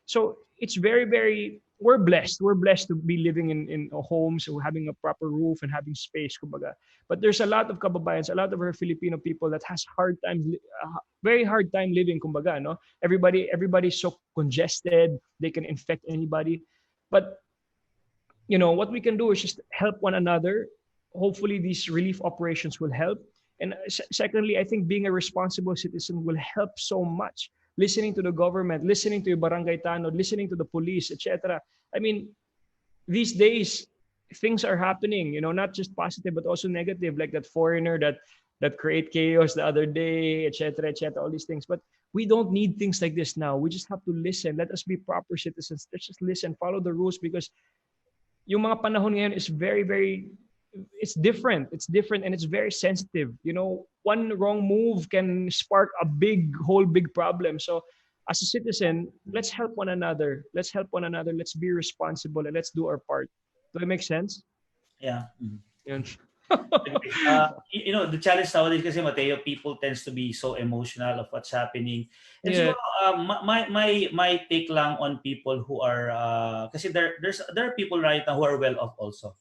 So it's very we're blessed. We're blessed to be living in homes, so having a proper roof and having space, kumbaga. But there's a lot of kababayans, a lot of our Filipino people that has very hard time living, kumbaga, no? Everybody's so congested, they can infect anybody. But what we can do is just help one another. Hopefully these relief operations will help. And secondly, I think being a responsible citizen will help so much. Listening to the government, listening to your barangay tanod, listening to the police, etc. I mean, these days things are happening, not just positive but also negative, like that foreigner that create chaos the other day, etc., etc., all these things. But we don't need things like this now. We just have to listen. Let us be proper citizens. Let's just listen, follow the rules, because yung mga panahon ngayon is very it's different. It's different and it's very sensitive. One wrong move can spark a whole big problem. So as a citizen, let's help one another. Let's help one another. Let's be responsible and let's do our part. Does that make sense? Yeah. Mm-hmm. Yun. The challenge nowadays kasi, Mateo, people tends to be so emotional of what's happening. And Yeah. siguro, my take lang on people who are kasi there are people right now who are well off also.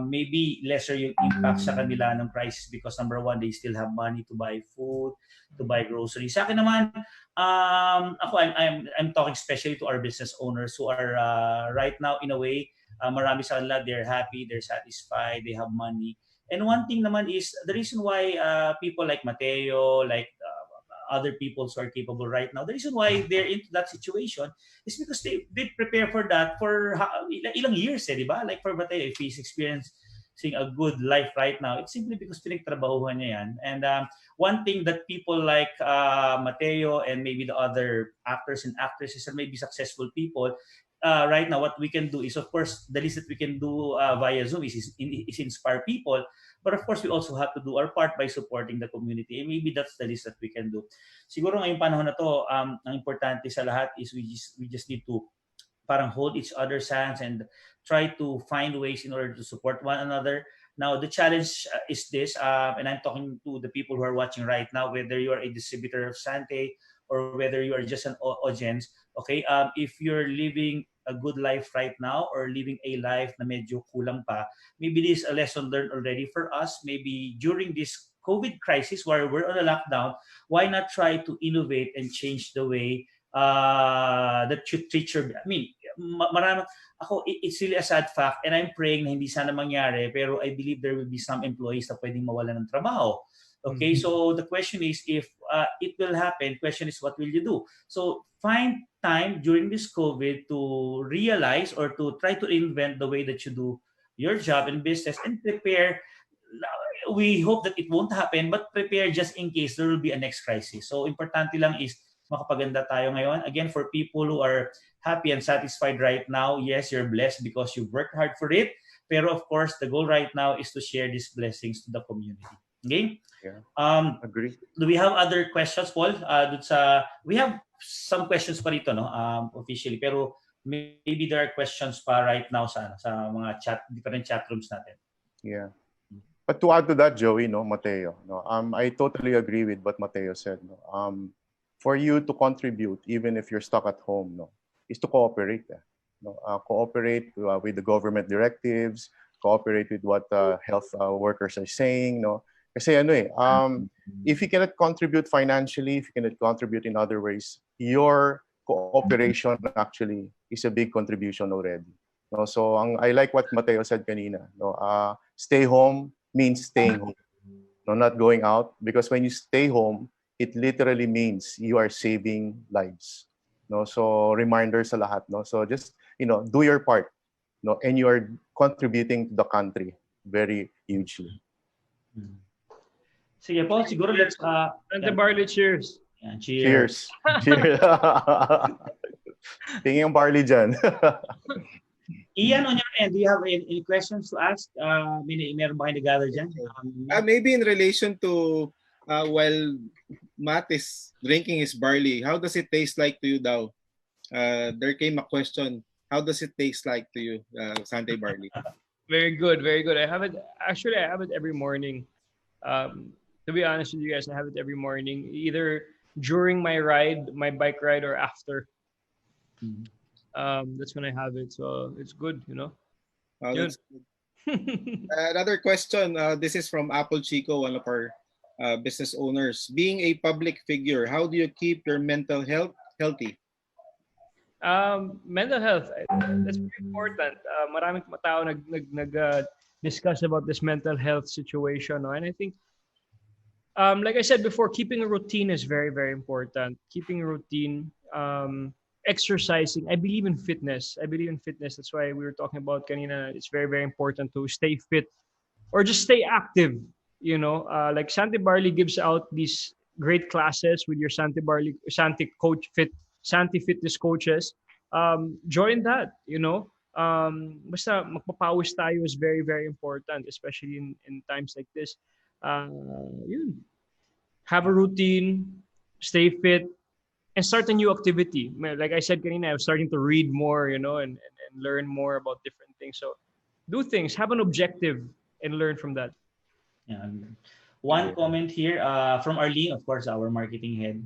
Maybe lesser yung impact sa kanila ng crisis because number one, they still have money to buy food, to buy groceries. Sa akin naman, ako I'm talking especially to our business owners who are right now in a way, marami sa kanila, they're happy, they're satisfied, they have money. And one thing naman is the reason why people like Matteo, like other people who are capable right now, the reason why they're into that situation is because they did prepare for that for ilang years, di ba? Like for Matteo, if he's experiencing a good life right now, it's simply because pinagtrabahuhan niya yan. And one thing that people like Matteo and maybe the other actors and actresses and maybe successful people, right now, what we can do is, of course, the least that we can do via Zoom is inspire people. But of course, we also have to do our part by supporting the community. And maybe that's the least that we can do. Siguro ngayong panahon na to, ang importante sa lahat is we just need to parang hold each other's hands and try to find ways in order to support one another. Now, the challenge is this, and I'm talking to the people who are watching right now, whether you are a distributor of Sante or whether you are just an audience, okay? If you're living a good life right now or living a life na medyo kulang pa, maybe this is a lesson learned already for us. Maybe during this COVID crisis where we're on a lockdown, why not try to innovate and change the way that you treat your... I mean, it's really a sad fact and I'm praying na hindi sana mangyari, pero I believe there will be some employees na pwedeng mawalan ng trabaho. Okay, so the question is, if it will happen, question is, what will you do? So find time during this COVID to realize or to try to invent the way that you do your job and business and prepare. We hope that it won't happen, but prepare just in case there will be a next crisis. So importante lang is makapaganda tayo ngayon. Again, for people who are happy and satisfied right now, yes, you're blessed because you worked hard for it. Pero of course, the goal right now is to share these blessings to the community. Okay? Yeah. Agree. Do we have other questions, Paul? We have some questions pa rito, no? Officially, pero maybe there are questions pa right now sa mga different chat rooms natin. Yeah. But to add to that, Joey, Matteo, I totally agree with what Matteo said. for you to contribute, even if you're stuck at home, no, is to cooperate. No, cooperate with the government directives, cooperate with what health workers are saying. No, kasi ano if you cannot contribute financially, if you cannot contribute in other ways, your cooperation actually is a big contribution already. No, so I like what Matteo said kanina. No, stay home means staying home. No, not going out, because when you stay home, it literally means you are saving lives. No, so reminder sa lahat. No, so just do your part. No, and you are contributing to the country very hugely. Sige po, siguro let's Santa Barley, cheers. yeah, cheers. Cheers. Tingin ang barley dyan. Ian, on your end, do you have any questions to ask? Meron ba kayo nag-gather dyan? Maybe in relation to while Matt is drinking his barley, how does it taste like to you, Daw? There came a question. How does it taste like to you, Sante barley? Very good, very good. I have it every morning. To be honest with you guys, I have it every morning, either during my ride, my bike ride, or after. That's when I have it, so it's good, That's good. Another question. This is from Apple Chico, one of our business owners. Being a public figure, how do you keep your mental health healthy? Mental health, that's very important. Maraming tao discuss about this mental health situation, no? And I think, like I said before, keeping a routine is very, very important. Keeping a routine, exercising. I believe in fitness. That's why we were talking about kanina. It's very, very important to stay fit or just stay active. Like Santi Barley gives out these great classes with your Santi Fitness coaches. Join that. Basta magpapawis tayo is very, very important, especially in times like this. Have a routine, stay fit, and start a new activity. Like I said kanina, I'm starting to read more, and learn more about different things. So do things, have an objective, and learn from that. Yeah. One comment here from Arlene, of course, our marketing head,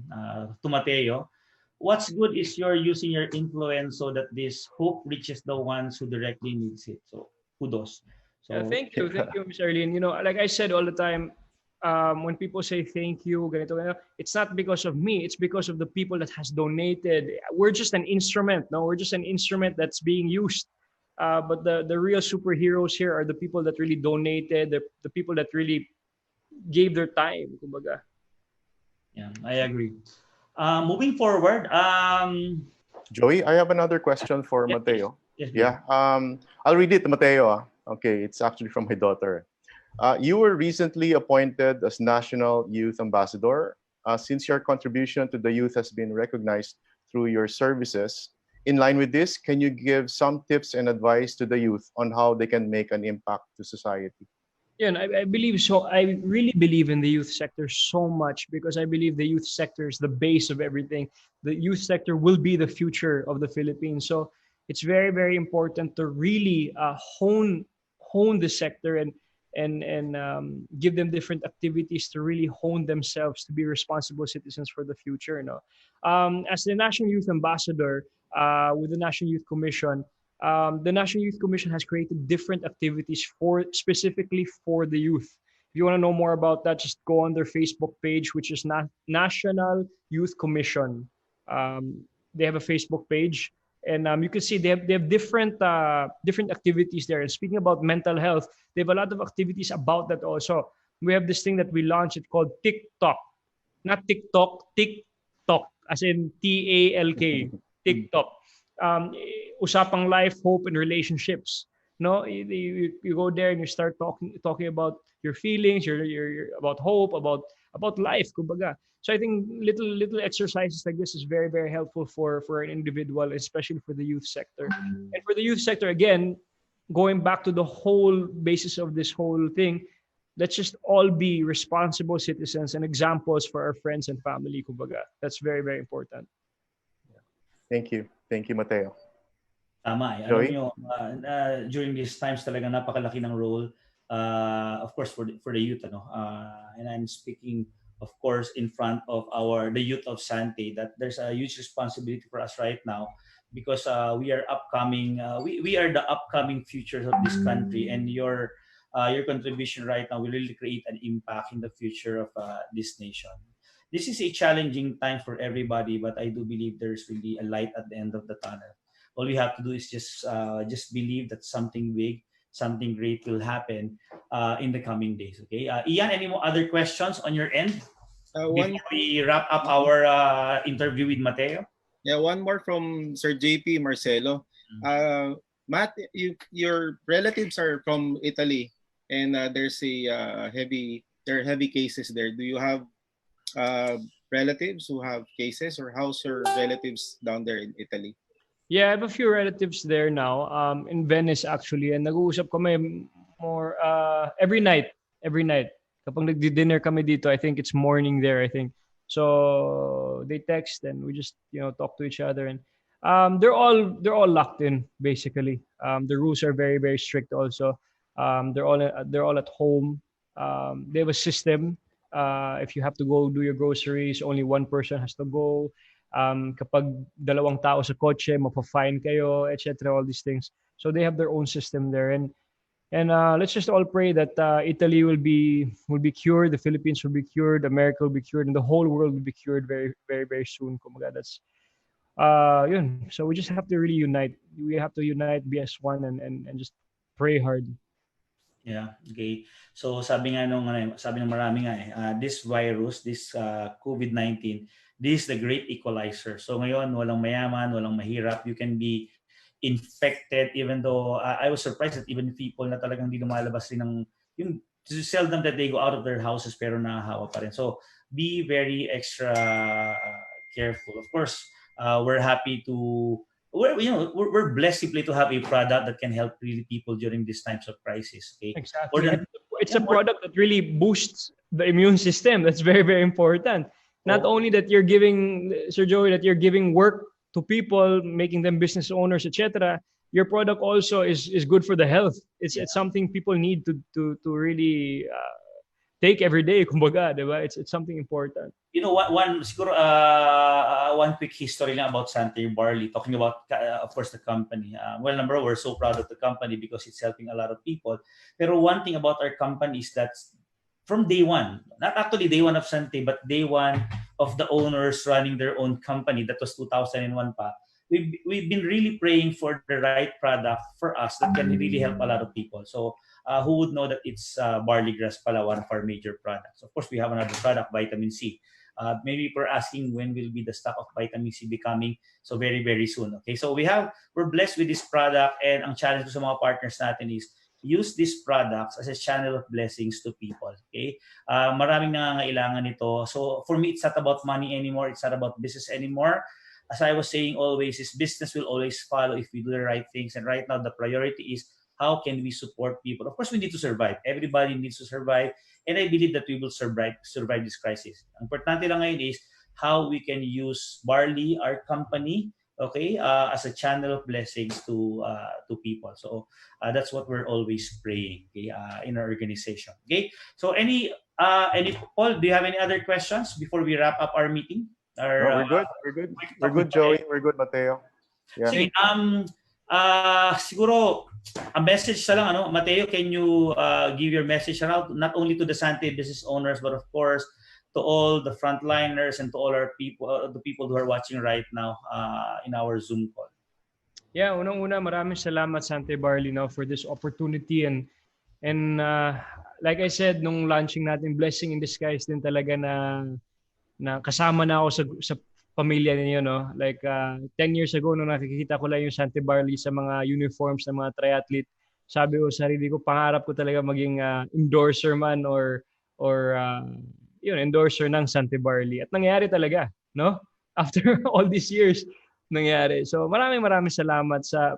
to Matteo. What's good is you're using your influence so that this hope reaches the ones who directly needs it. So kudos. So thank you, Ms. Arlene. Like I said all the time, when people say thank you, ganito, it's not because of me. It's because of the people that has donated. We're just an instrument. No, we're just an instrument that's being used. But the real superheroes here are the people that really donated, the people that really gave their time. Kumbaga. Yeah, I agree. Moving forward, Joey, I have another question for Matteo. yes, Yeah, I'll read it, Matteo. Okay, it's actually from my daughter. You were recently appointed as National Youth Ambassador. Since your contribution to the youth has been recognized through your services, in line with this, can you give some tips and advice to the youth on how they can make an impact to society? Yeah, and I believe so. I really believe in the youth sector so much because I believe the youth sector is the base of everything. The youth sector will be the future of the Philippines. So it's very, very important to really hone the sector and give them different activities to really hone themselves to be responsible citizens for the future. As the National Youth Ambassador with the National Youth Commission. The National Youth Commission has created different activities specifically for the youth. If you want to know more about that, just go on their Facebook page, which is National Youth Commission. They have a Facebook page, and you can see they have different activities there. And speaking about mental health, they have a lot of activities about that also. We have this thing that we launched. It's called TikTok, not TikTok, TikTok, as in TALK, TikTok. Usapang life, hope, and relationships. No, you go there and you start talking about your feelings, your about hope, about life, kumbaga. So I think little exercises like this is very, very helpful for an individual, especially for the youth sector. And for the youth sector, again, going back to the whole basis of this whole thing, let's just all be responsible citizens and examples for our friends and family, kumbaga. That's very, very important. Thank you, Matteo. Tama eh. Alam Joey? nyo, during these times talaga napakalaki ng role, of course, for the youth. And I'm speaking of course, in front of the youth of Sante, that there's a huge responsibility for us right now because we are upcoming. We are the upcoming futures of this country, and your contribution right now will really create an impact in the future of this nation. This is a challenging time for everybody, but I do believe there's really a light at the end of the tunnel. All we have to do is just believe that something big, something great will happen in the coming days. Okay, Ian, any more other questions on your end One, before we wrap up our interview with Matteo? yeah, one more from Sir JP Marcelo. Matt, your relatives are from Italy, and there's a there are heavy cases there. Do you have relatives who have cases, or how's your relatives down there in Italy? Yeah, I have a few relatives there now, in Venice actually, and nag-uusap kami more every night. Every night. Kapag nagdi-dinner kami dito, I think it's morning there, I think. So they text and we just, talk to each other, and they're all locked in basically. The rules are very very strict also. They're all at home. They have a system. If you have to go do your groceries, only one person has to go. Kapag dalawang tao sa kotse, mapa-fine kayo, etc. All these things. So they have their own system there, and let's just all pray that Italy will be cured, the Philippines will be cured, America will be cured, and the whole world will be cured very very very soon. Kumbaga, that's yun. So we just have to really unite. We have to unite, be as one, and just pray hard. Yeah, okay. So sabi ng marami nga this virus, this COVID-19, this is the great equalizer. So ngayon, walang mayaman, walang mahirap. You can be infected even though I was surprised that even people na talagang di lumalabas rin ng yung seldom that they go out of their houses pero nahahawa pa rin. So be very extra careful. Of course, we're happy to we're blessed simply to have a product that can help really people during these times of crisis. Okay, more Exactly. than It's a product that really boosts the immune system. That's very, very important. Not only that you're giving, Sir Joey, that you're giving work to people, making them business owners, etc. Your product also is good for the health. It's something people need to really take every day. Kumbaga, diba? It's something important. siguro one quick history lang about Sante Barley, talking about of course the company. Well, number one, we're so proud of the company because it's helping a lot of people. Pero one thing about our company is that from day one, not actually day one of Sante, but day one of the owners running their own company, that was 2001 pa, we've been really praying for the right product for us that can really help a lot of people. So who would know that it's barley grass pala, one of our major products. Of course, we have another product, vitamin C. Maybe we're asking when will be the stock of vitamin C becoming, so very very soon. Okay, so we're blessed with this product, and ang challenge sa mga partners natin is use these products as a channel of blessings to people. Okay, maraming nangangailangan nito. So for me, it's not about money anymore. It's not about business anymore. As I was saying always, is business will always follow if we do the right things. And right now, the priority is how can we support people. Of course, we need to survive. Everybody needs to survive. And I believe that we will survive this crisis. Ang importante lang ngayon is how we can use Barley, our company, okay, as a channel of blessings to people. So that's what we're always praying, okay, in our organization. Okay. So any Paul, do you have any other questions before we wrap up our meeting? Or, No, we're good. We're good. We're good, Joey. We're good, Matteo. Yeah. Sige, siguro a message sa lang, Matteo, can you give your message around not only to the Sante business owners, but of course to all the frontliners and to all our people, the people who are watching right now in our Zoom call? Yeah, unang-una, maraming salamat Sante Barley for this opportunity, and like I said nung launching natin, blessing in disguise din talaga na kasama na ako sa pamilya ninyo, no? Like 10 years ago nung nakikita ko lang yung Sante Barley sa mga uniforms ng mga triathlete, sabi ko sa sarili ko, pangarap ko talaga maging endorser man or endorser ng Sante Barley. At nangyari talaga, no? After all these years, nangyari. So maraming salamat sa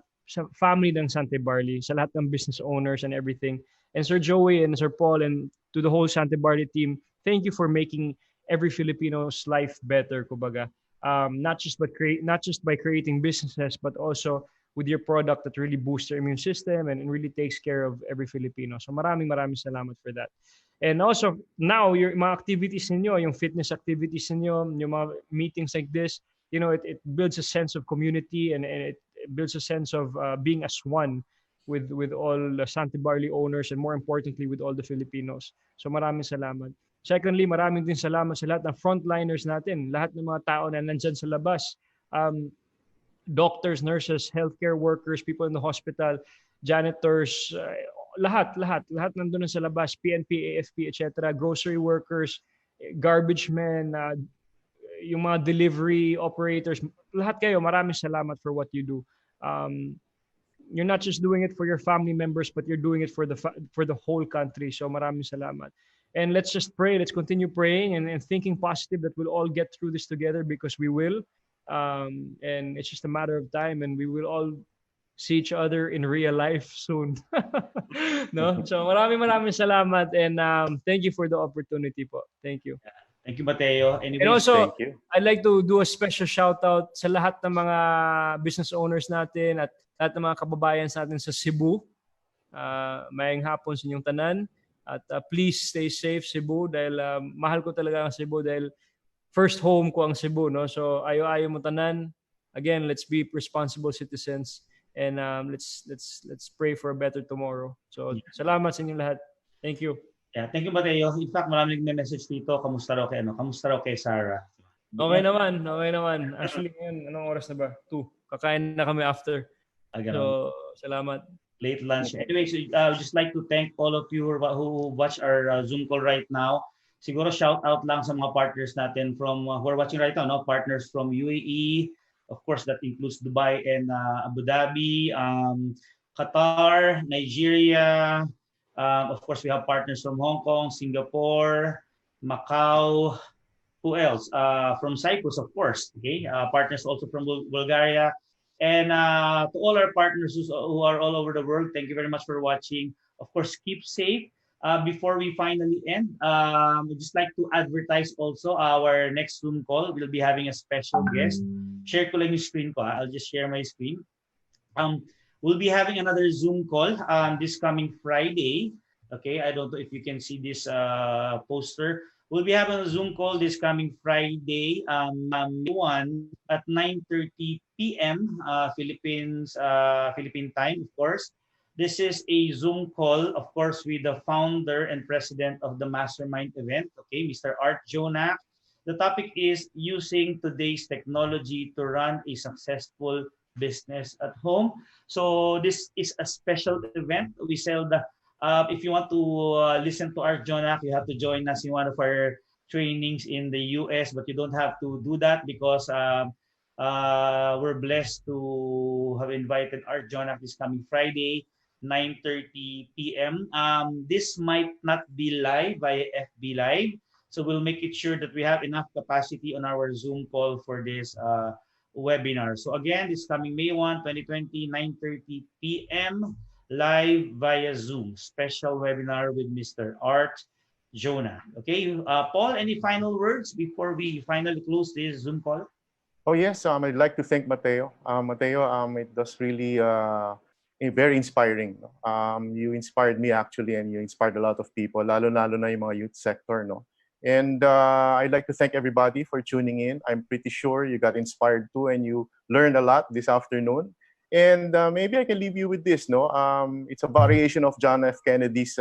family ng Sante Barley, sa lahat ng business owners and everything. And Sir Joey and Sir Paul and to the whole Sante Barley team, thank you for making every Filipino's life better, kumbaga. Not just by creating businesses, but also with your product that really boosts their immune system and really takes care of every Filipino. So maraming salamat for that. And also, now, your mga activities ninyo, yung fitness activities ninyo, yung mga meetings like this, it builds a sense of community, and it builds a sense of being as one with all the Santa Barley owners, and more importantly, with all the Filipinos. So maraming salamat. Secondly, maraming din salamat sa lahat ng frontliners natin, lahat ng mga tao na nandyan sa labas. Doctors, nurses, healthcare workers, people in the hospital, janitors, lahat nandun sa labas, PNP, AFP, etc., grocery workers, garbage men, yung mga delivery operators, lahat kayo, maraming salamat for what you do. You're not just doing it for your family members, but you're doing it for the whole country. So maraming salamat. And let's just pray. Let's continue praying and thinking positive that we'll all get through this together, because we will. And it's just a matter of time, and we will all see each other in real life soon. No? So maraming salamat, and thank you for the opportunity po. Thank you. Thank you, Matteo. Anyways, and also, thank you. I'd like to do a special shout out sa lahat ng mga business owners natin at lahat ng mga kababayan natin sa Cebu. Mayang hapon sa inyong tanan. At please stay safe, Cebu, dahil mahal ko talaga ang Cebu, dahil first home ko ang Cebu, no? So ayo mo tanan. Again, let's be responsible citizens, and let's pray for a better tomorrow. So salamat sa inyong lahat. Thank you. Yeah, thank you, Matteo. In fact, maraming nagme-message dito. Kamusta raw kay Sarah? Okay naman. Actually, ngayon, anong oras na ba? 2. Kakain na kami after. So, salamat. Late lunch. Anyway, so I would just like to thank all of you who watch our Zoom call right now. Siguro shout out lang sa mga partners natin from who are watching right now, no? Partners from UAE, of course, that includes Dubai and Abu Dhabi, Qatar, Nigeria. Of course, we have partners from Hong Kong, Singapore, Macau. Who else? From Cyprus, of course. Okay, partners also from Bulgaria. And to all our partners who are all over the world, thank you very much for watching. Of course, keep safe. Before we finally end, we'd just like to advertise also our next Zoom call. We'll be having a special guest. Share ko lang yung screen ko. I'll just share my screen. We'll be having another Zoom call this coming Friday. Okay, I don't know if you can see this poster. We'll be having a Zoom call this coming Friday, May 1 at 9:30 p.m. Philippine time, of course. This is a Zoom call, of course, with the founder and president of the Mastermind event, okay, Mr. Art Jonah. The topic is using today's technology to run a successful business at home. So this is a special event. We sell the if you want to listen to Art Jonah, you have to join us in one of our trainings in the US, but you don't have to do that because we're blessed to have invited Art Jonah this coming Friday, 9:30 p.m. This might not be live via FB Live, so we'll make it sure that we have enough capacity on our Zoom call for this webinar. So again, this coming May 1, 2020, 9:30 p.m. live via Zoom, special webinar with Mr. Art Jonah. Okay, Paul, any final words before we finally close this Zoom call? Oh yes, I'd like to thank Matteo. Matteo, it was really very inspiring. You inspired me actually, and you inspired a lot of people, lalo na yung mga youth sector, no. And I'd like to thank everybody for tuning in. I'm pretty sure you got inspired too, and you learned a lot this afternoon. And maybe I can leave you with this, no? It's a variation of John F. Kennedy's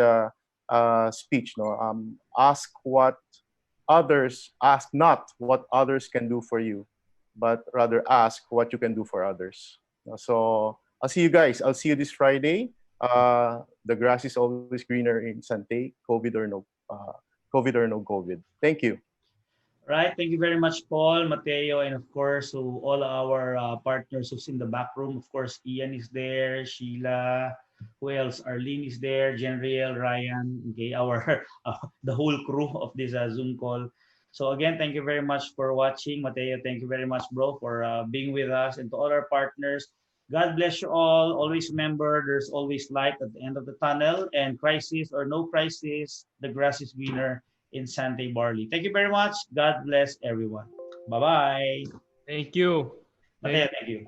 speech, no? Ask not what others can do for you, but rather ask what you can do for others. So I'll see you guys. I'll see you this Friday. The grass is always greener in Sante, COVID or no COVID. Thank you. Right. Thank you very much, Paul, Matteo, and of course, to all our partners who's in the back room. Of course, Ian is there, Sheila, who else? Arlene is there, Jenriel, Ryan, okay, our the whole crew of this Zoom call. So again, thank you very much for watching. Matteo, thank you very much, bro, for being with us. And to all our partners, God bless you all. Always remember, there's always light at the end of the tunnel, and crisis or no crisis, the grass is greener in Santa Barley. Thank you very much. God bless everyone. Bye-bye. Thank you. Matteo, thank you.